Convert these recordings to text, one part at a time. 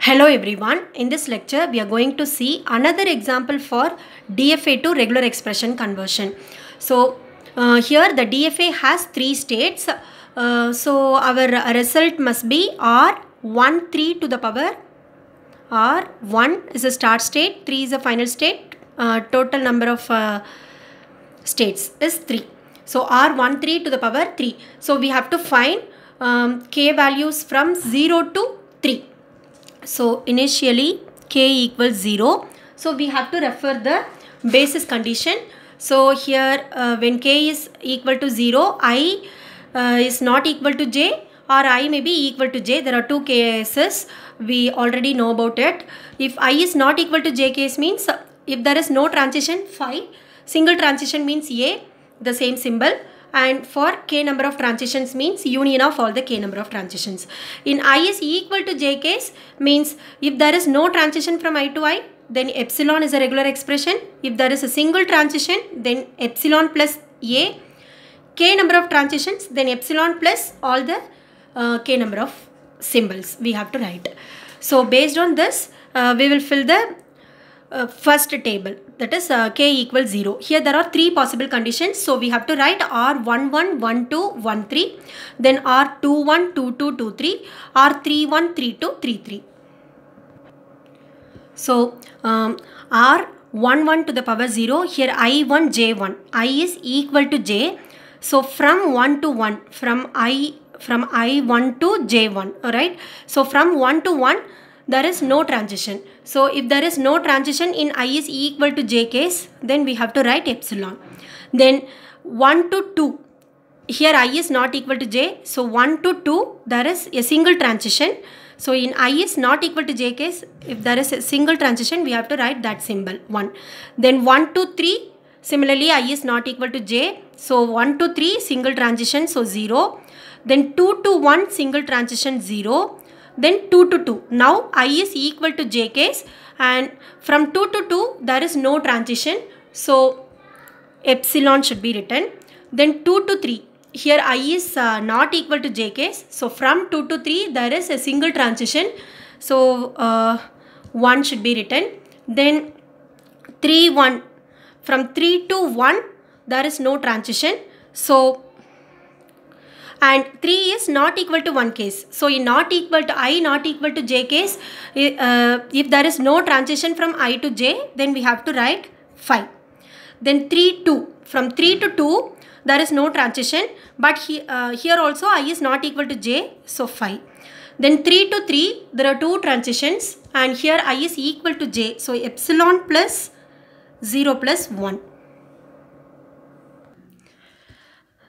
Hello everyone, in this lecture we are going to see another example for DFA to regular expression conversion. So here the DFA has three states. So our result must be R13 to the power R1 is a start state, 3 is a final state, total number of states is 3. So R13 to the power 3. So we have to find k values from 0 to 3. So initially k equals 0. So we have to refer the basis condition. So here when k is equal to 0, I is not equal to j or I may be equal to j. There are two cases. We already know about it. If I is not equal to j case means if there is no transition phi, single transition means a, the same symbol. And for k number of transitions means union of all the k number of transitions. In I is equal to j case means if there is no transition from I to I, then epsilon is a regular expression. If there is a single transition, then epsilon plus a, k number of transitions, then epsilon plus all the k number of symbols we have to write. So based on this, we will fill the first table, that is k equals 0. Here there are three possible conditions. So we have to write R11, 12, 13, then R21, 22, 23, R31, 32, 33. So R11 to the power 0, here I1, J1, I is equal to J. So from 1 to 1, from I1 to J1, alright. So from 1 to 1, there is no transition. So if there is no transition in I is equal to j case, then we have to write epsilon. Then 1 to 2, here I is not equal to j. So 1 to 2, there is a single transition. So in I is not equal to j case, if there is a single transition, we have to write that symbol 1. Then 1 to 3, similarly I is not equal to j. So 1 to 3, single transition, so 0. Then 2 to 1, single transition, 0. Then 2 to 2. Now I is equal to j case, and from 2 to 2 there is no transition. So epsilon should be written. Then 2 to 3. Here I is not equal to j case. So from 2 to 3 there is a single transition. So 1 should be written. Then 3, 1. From 3 to 1 there is no transition. So and 3 is not equal to 1 case. So in not equal to I, not equal to j case, if there is no transition from I to j, then we have to write 5. Then 3, 2. From 3 to 2, there is no transition, but here also I is not equal to j, so 5. Then 3 to 3, there are two transitions, and here I is equal to j, so epsilon plus 0 plus 1.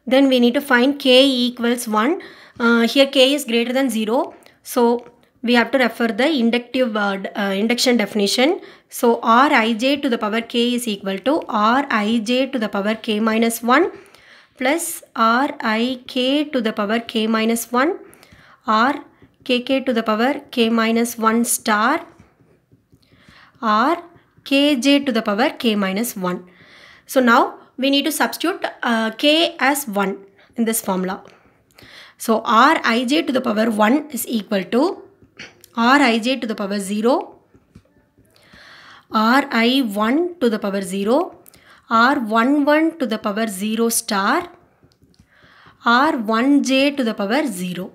Then we need to find k equals 1. Here k is greater than 0. So we have to refer the induction definition. So Rij to the power k is equal to Rij to the power k minus 1 plus Rik to the power k minus 1 Rkk to the power k minus 1 star Rkj to the power k minus 1. So now we need to substitute k as 1 in this formula. So Rij to the power 1 is equal to Rij to the power 0, Ri1 to the power 0, R11 to the power 0 star, R1j to the power 0.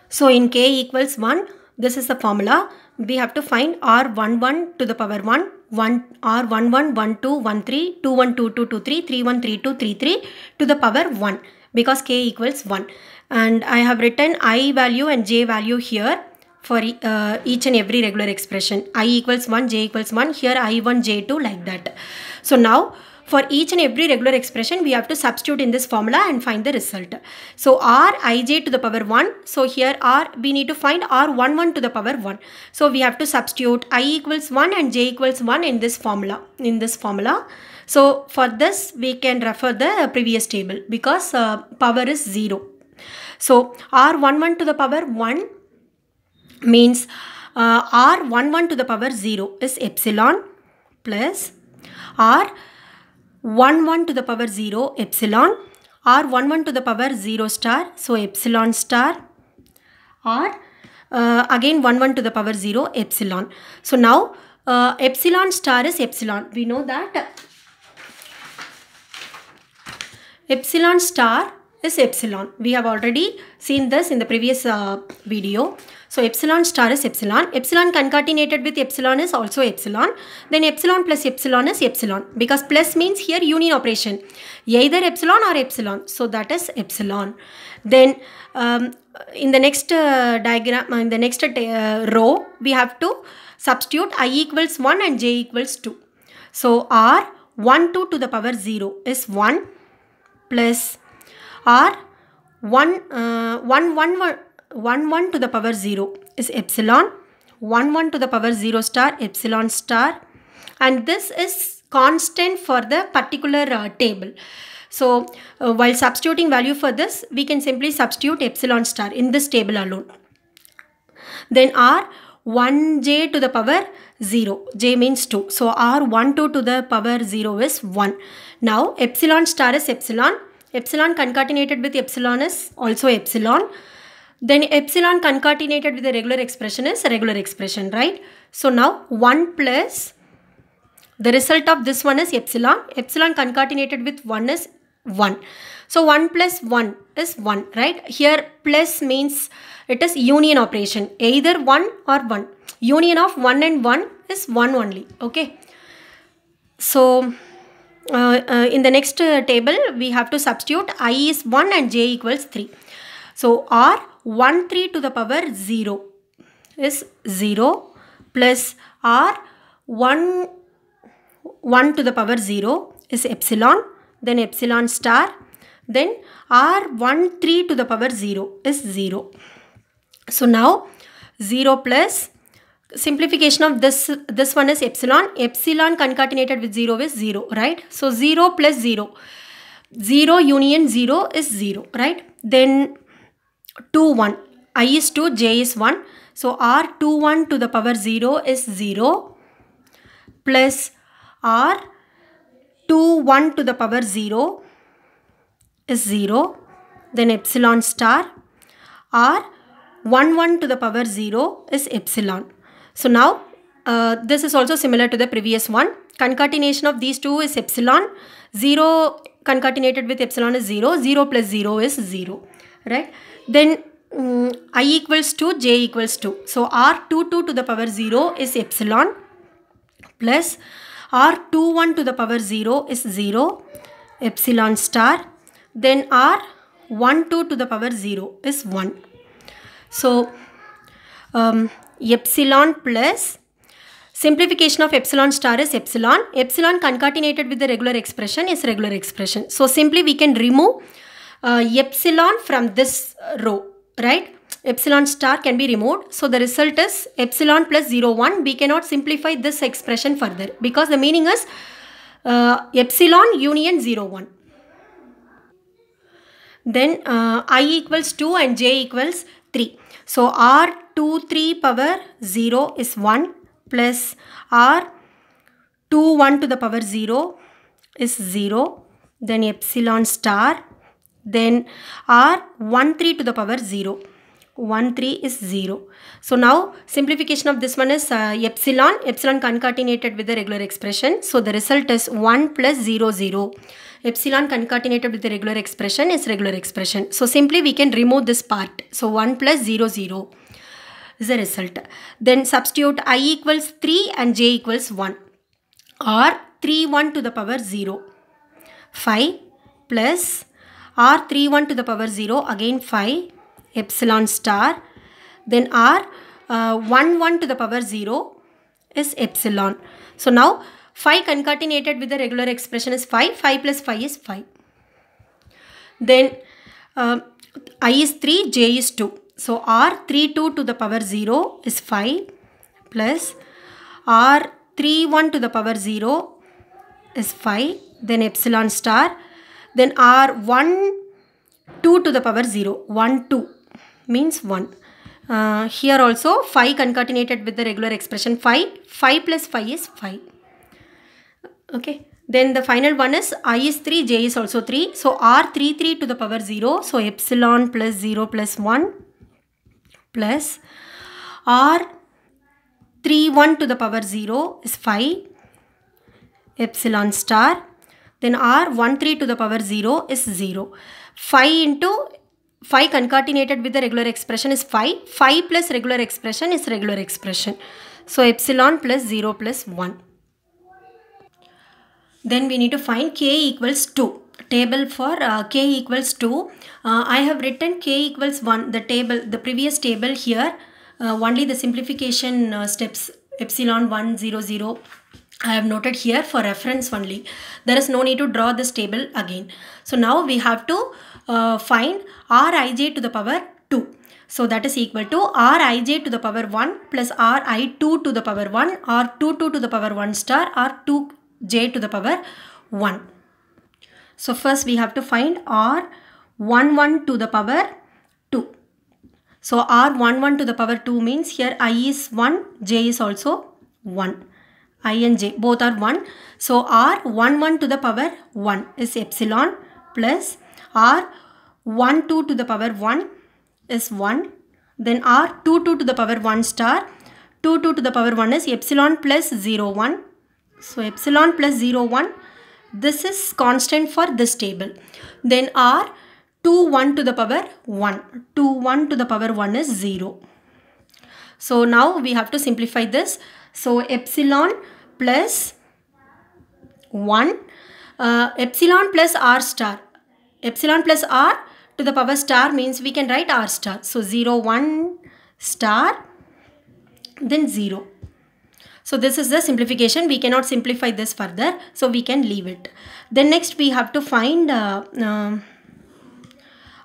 So in k equals 1, this is the formula. We have to find R11 to the power 1, R11, 1, 2, 1, 3, 2, 1, 2, 2, 2, 3, 3, 1, 3, 2, 3, 3 to the power 1 because k equals 1. And I have written I value and j value here for each and every regular expression. I equals 1, j equals 1, here I1, j2 like that. So now for each and every regular expression, we have to substitute in this formula and find the result. So Rij to the power 1. So here we need to find R11 to the power 1. So we have to substitute I equals 1 and j equals 1 in this formula. So for this, we can refer the previous table because power is 0. So R11 to the power 1 means R11 to the power 0 is epsilon plus R11 to the power 0 epsilon R11 to the power 0 star, so epsilon star, or again 1 1 to the power 0 epsilon. So now epsilon star is epsilon. We know that epsilon star is epsilon. We have already seen this in the previous video. So epsilon star is epsilon. Epsilon concatenated with epsilon is also epsilon. Then epsilon plus epsilon is epsilon, because plus means here union operation, either epsilon or epsilon. So that is epsilon. Then in the next diagram, in the next row, we have to substitute I equals 1 and j equals 2. So r 1 2 to the power 0 is 1 plus r 1 1 to the power 0 is epsilon, 1 1 to the power 0 star epsilon star, and this is constant for the particular table. So while substituting value for this, we can simply substitute epsilon star in this table alone. Then r 1j to the power 0, j means 2. So r 1 2 to the power 0 is 1. Now epsilon star is epsilon. Epsilon concatenated with epsilon is also epsilon. Then epsilon concatenated with the regular expression is a regular expression, right? So now 1 plus, the result of this one is epsilon. Epsilon concatenated with 1 is 1. So 1 plus 1 is 1, right? Here plus means it is union operation, either 1 or 1. Union of 1 and 1 is 1 only, okay? So in the next table, we have to substitute I is 1 and j equals 3. So r 1 3 to the power 0 is 0 plus r 1 1 to the power 0 is epsilon, then epsilon star, then r 1 3 to the power 0 is 0. So now 0 plus, simplification of this one is epsilon. Epsilon concatenated with 0 is 0, right? So 0 plus 0. 0 union 0 is 0, right? Then 2 1. I is 2, j is 1. So r 2 1 to the power 0 is 0 plus r 2 1 to the power 0 is 0. Then epsilon star, r 1 1 to the power 0 is epsilon. So now this is also similar to the previous one. Concatenation of these two is epsilon. 0 concatenated with epsilon is 0. 0 plus 0 is 0, right? Then I equals 2, j equals 2. So r 2 2 to the power 0 is epsilon plus r 2 1 to the power 0 is 0, epsilon star. Then r 1 2 to the power 0 is 1. So epsilon plus, simplification of epsilon star is epsilon. Epsilon concatenated with the regular expression is regular expression. So simply we can remove epsilon from this row, right? Epsilon star can be removed. So the result is epsilon plus 0 1. We cannot simplify this expression further because the meaning is epsilon union 0 1. Then I equals 2 and j equals 3. So r 2 3 power 0 is 1 plus r 2 1 to the power 0 is 0. Then epsilon star. Then r 1 3 to the power 0. 1 3 is 0. So now simplification of this one is epsilon. Epsilon concatenated with the regular expression. So the result is 1 plus 0 0. Epsilon concatenated with the regular expression is regular expression. So simply we can remove this part. So 1 plus 0 0 is the result. Then substitute I equals 3 and j equals 1. R 3 1 to the power 0. 5 plus r 3 1 to the power 0 again 5, epsilon star. Then r 1 1 to the power 0 is epsilon. So now 5 concatenated with the regular expression is 5. 5 plus 5 is 5. Then I is 3, j is 2. So r 3 2 to the power 0 is 5 plus r 3 1 to the power 0 is 5. Then epsilon star. Then r 1 2 to the power 0. 1 2 means 1. Here also 5 concatenated with the regular expression 5. 5 plus 5 is 5. Okay. Then the final one is I is 3, j is also 3. So r 3 3 to the power 0. So epsilon plus 0 plus 1 plus r 3 1 to the power 0 is 5 epsilon star. Then r 1 3 to the power 0 is 0. 5 into 5 concatenated with the regular expression is 5. 5 plus regular expression is regular expression. So epsilon plus 0 plus 1. Then we need to find k equals 2. Table for k equals 2. I have written k equals 1. The previous table here, only the simplification steps epsilon 1 0 0. I have noted here for reference only. There is no need to draw this table again. So now we have to find rij to the power 2. So that is equal to rij to the power 1 plus ri2 to the power 1 or 2 to the power 1 star or 2j to the power 1. So first we have to find r11 to the power 2. So r11 to the power 2 means here I is 1, j is also 1. I and j both are 1. So r11 to the power 1 is epsilon plus r12 to the power 1 is 1. Then r22 to the power 1 star 22 to the power 1 is epsilon plus 0 1. So epsilon plus 0 1, this is constant for this table. Then r21 to the power 1, 21 to the power 1 is 0. So now we have to simplify this. So epsilon plus 1, epsilon plus r star. Epsilon plus r to the power star means we can write r star. So 0 1 star then 0. So this is the simplification. We cannot simplify this further. So we can leave it. Then next we have to find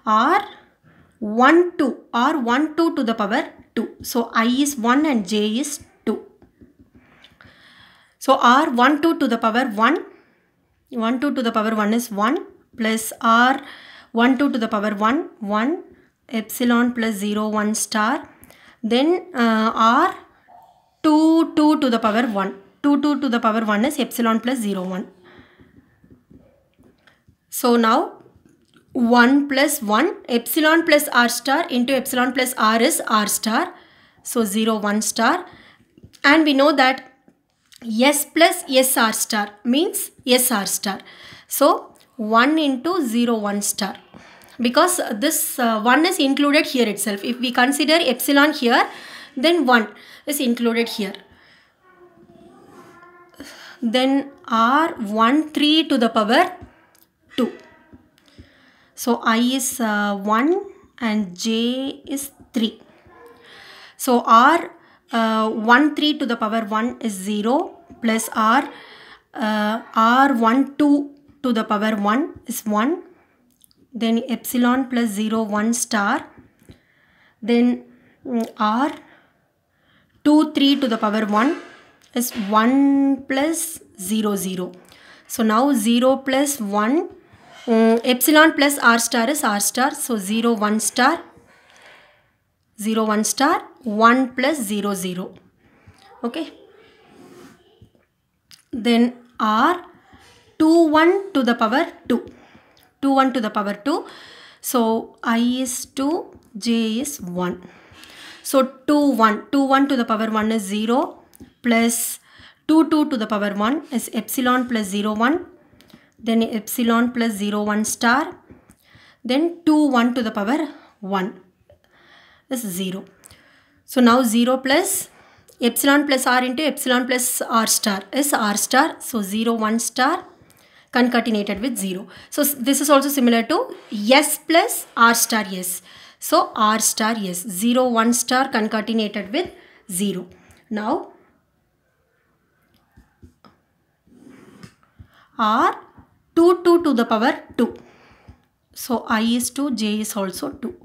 r12 to the power 2. So I is 1 and j is 2. So r12 to the power 1. 12 to the power 1 is 1 plus r12 to the power 1 1 epsilon plus 0 1 star. Then r 2 to the power 1. 2 to the power 1 is epsilon plus 0 1. So now 1 plus 1 epsilon plus r star into epsilon plus r is r star. So 0 1 star. And we know that s plus sr star means sr star. So 1 into 0 1 star. Because this 1 is included here itself. If we consider epsilon here, then 1 is included here. Then r13 to the power 2. So I is 1 and j is 3. So r13 to the power 1 is 0 plus r12 to the power 1 is 1. Then epsilon plus 0 1 star. Then r 2 3 to the power 1 is 1 plus 0 0. So now 0 plus 1 epsilon plus r star is r star. So 0 1 star 0 1 star 1 plus 0 0. Okay. Then r 2 1 to the power 2. 2 1 to the power 2. So I is 2, j is 1. So 2 1 to the power 1 is 0 plus 2 to the power 1 is epsilon plus 0 1. Then epsilon plus 0 1 star. Then 2 1 to the power 1 is 0. So now 0 plus epsilon plus r into epsilon plus r star is r star. So 0 1 star concatenated with 0. So this is also similar to s plus r star s. So r star s, 0 1 star concatenated with 0. Now r 2 to the power 2. So I is 2, j is also 2.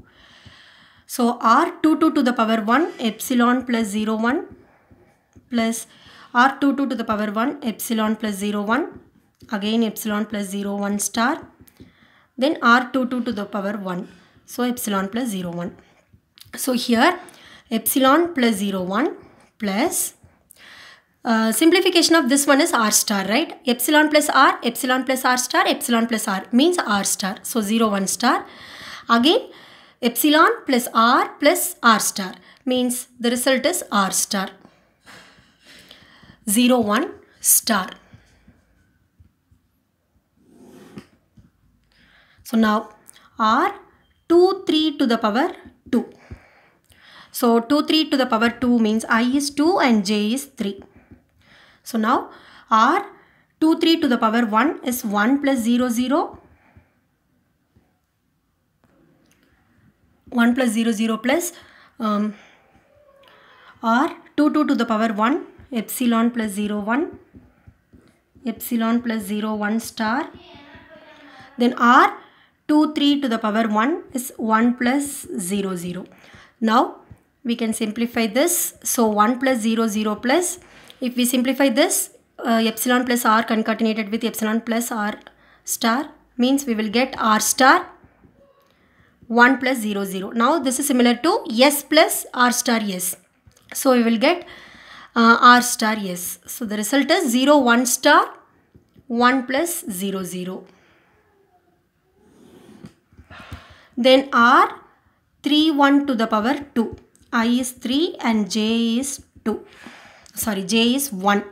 So r22 to the power 1 epsilon plus 0 1 plus r22 to the power 1 epsilon plus 0 1. Again epsilon plus 0 1 star. Then r22 to the power 1. So epsilon plus 0 1. So here epsilon plus 0 1 plus simplification of this one is r star, right? Epsilon plus r star, epsilon plus r means r star. So 0 1 star. Again epsilon plus r star means the result is R star. 0, 1 star. So now R 2, 3 to the power 2. So 2, 3 to the power 2 means I is 2 and J is 3. So now R 2, 3 to the power 1 is 1 plus 0, 0. 1 plus 0, 0 plus R 2, 2 to the power 1, epsilon plus 0, 1. Epsilon plus 0, 1 star. Then R 2, 3 to the power 1 is 1 plus 0, 0. Now we can simplify this. So 1 plus 0, 0 plus, if we simplify this, epsilon plus R concatenated with epsilon plus R star means we will get R star 1 plus 0, 0. Now this is similar to S plus R star S. So we will get R star S. So the result is 0, 1 star 1 plus 0, 0. Then R 3, 1 to the power 2. I is 3 and J is 2. Sorry, J is 1.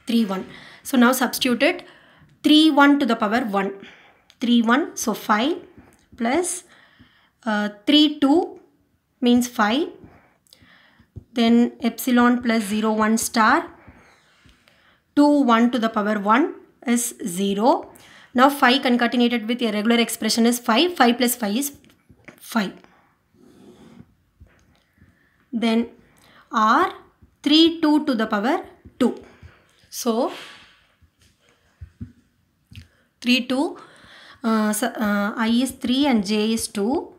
3, 1. So now substitute it. 3, 1 to the power 1. 3, 1. So 5 plus 3, 2 means 5. Then epsilon plus 0, 1 star. 2, 1 to the power 1 is 0. Now 5 concatenated with a regular expression is 5. 5 plus 5 is 5. Then R 3, 2 to the power 2. So 3, 2. I is 3 and J is 2.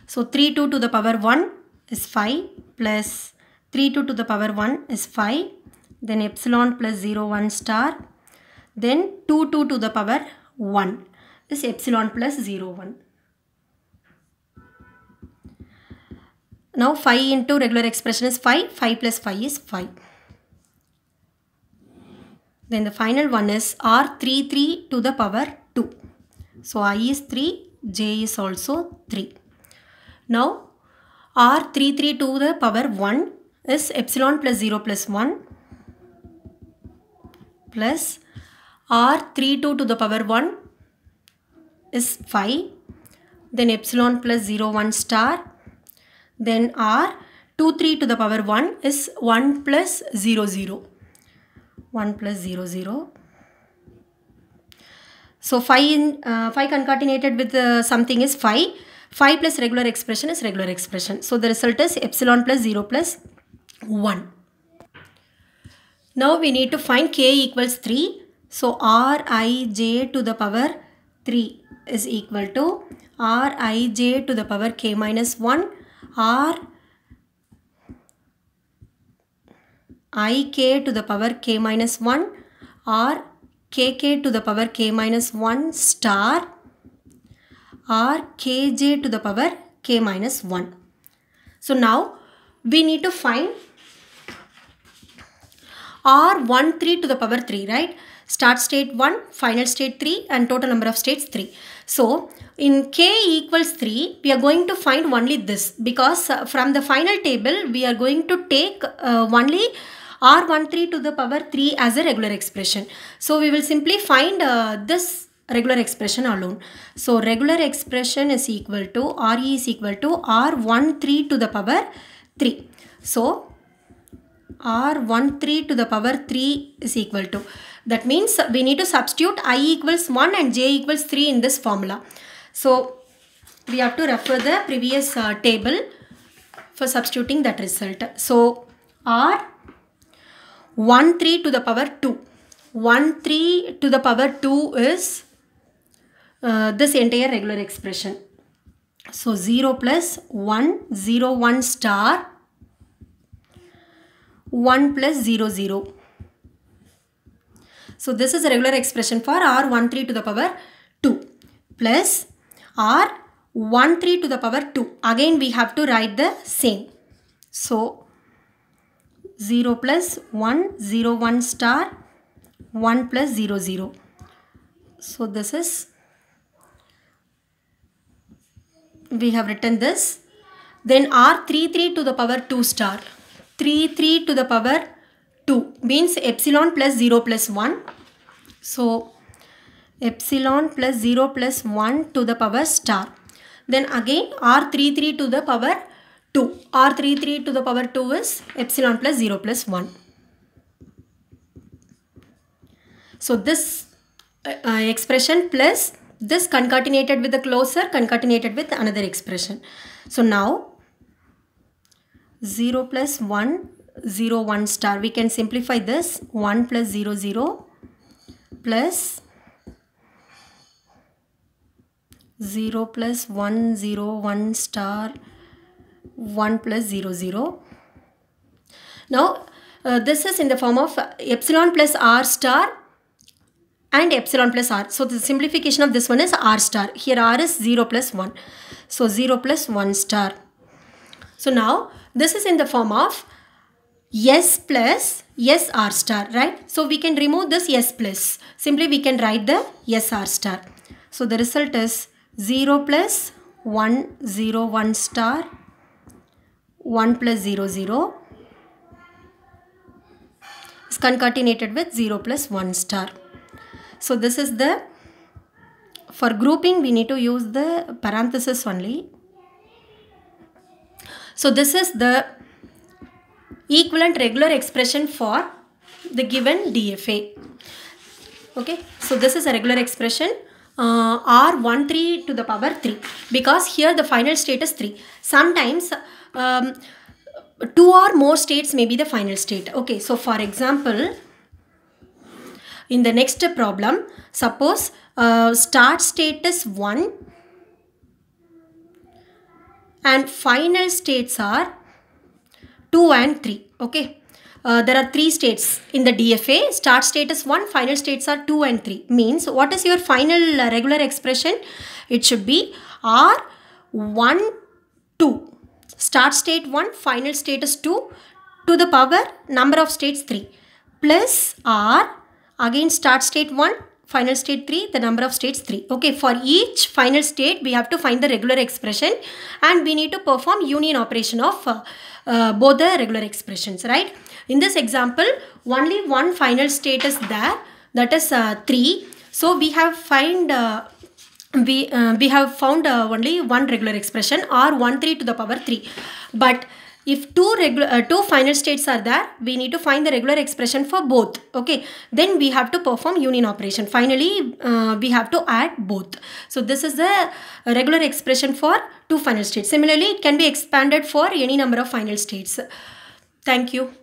So 3, 2 to the power 1 is 5 plus 3, 2 to the power 1 is 5. Then epsilon plus 0, 1 star. Then 2, 2 to the power 1 is epsilon plus 0, 1. Now 5 into regular expression is 5. 5 plus 5 is 5. Then the final one is R 3, 3 to the power 2. So I is 3, J is also 3. Now R 3, 3 to the power 1 is epsilon plus 0 plus 1 plus R 3, 2 to the power 1 is 5. Then epsilon plus 0, 1 star. Then R 2, 3 to the power 1 is 1 plus 0, 0. 1 plus 0, 0. So 5 concatenated with something is 5. 5 plus regular expression is regular expression. So the result is epsilon plus 0 plus 1. Now we need to find k equals 3. So Rij to the power 3 is equal to Rij to the power k minus 1 Rik to the power k minus 1 Rkk to the power k minus 1 star Rkj to the power k minus 1. So now we need to find R13 to the power 3, right? Start state 1, final state 3 and total number of states 3. So in k equals 3, we are going to find only this because from the final table, we are going to take only R13 to the power 3 as a regular expression. So we will simply find this regular expression alone. So regular expression is equal to RE is equal to R13 to the power 3. So R13 to the power 3 is equal to. That means we need to substitute I equals 1 and J equals 3 in this formula. So we have to refer the previous table for substituting that result. So R13 to the power 2. 13 to the power 2 is this entire regular expression. So 0 plus 1, 0, 1 star, 1 plus 0, 0. So this is a regular expression for R13 to the power 2 plus R13 to the power 2. Again we have to write the same. So 0 plus 1, 0, 1 star, 1 plus 0, 0. So this is, we have written this. Then R33 to the power 2 star. 33 to the power 2 means epsilon plus 0 plus 1. So epsilon plus 0 plus 1 to the power star. Then again R33 to the power 2. R33 to the power 2 is epsilon plus 0 plus 1. So this expression plus this concatenated with the closer, concatenated with another expression. So now 0 plus 1, 0, 1 star. We can simplify this. 1 plus 0, 0 plus 0 plus 1, 0, 1 star, 1 plus 0, 0. Now this is in the form of epsilon plus r star and epsilon plus r. So the simplification of this one is r star. Here r is 0 plus 1. So 0 plus 1 star. So now this is in the form of s plus s r star, right? So we can remove this s plus. Simply we can write the s r star. So the result is 0 plus 1, 0, 1 star, 1 plus 0, 0 is concatenated with 0 plus 1 star. So this is the, for grouping we need to use the parenthesis only. So this is the equivalent regular expression for the given DFA. Okay, so this is a regular expression R13 to the power 3, because here the final state is 3. Sometimes 2 or more states may be the final state. Okay, so for example, in the next problem, suppose start state is 1 and final states are 2 and 3. Okay, there are 3 states in the DFA. Start state is 1, final states are 2 and 3. Means what is your final regular expression? It should be R1, 2. Start state 1, final state is 2 to the power number of states 3 plus R, again start state 1, final state 3, the number of states 3. Okay, for each final state we have to find the regular expression and we need to perform union operation of both the regular expressions, right? In this example, only one final state is there, that is 3. So we have found only one regular expression, R13 to the power 3. But if two final states are there, we need to find the regular expression for both. Okay, then we have to perform union operation. Finally, we have to add both. So this is the regular expression for 2 final states. Similarly, it can be expanded for any number of final states. Thank you.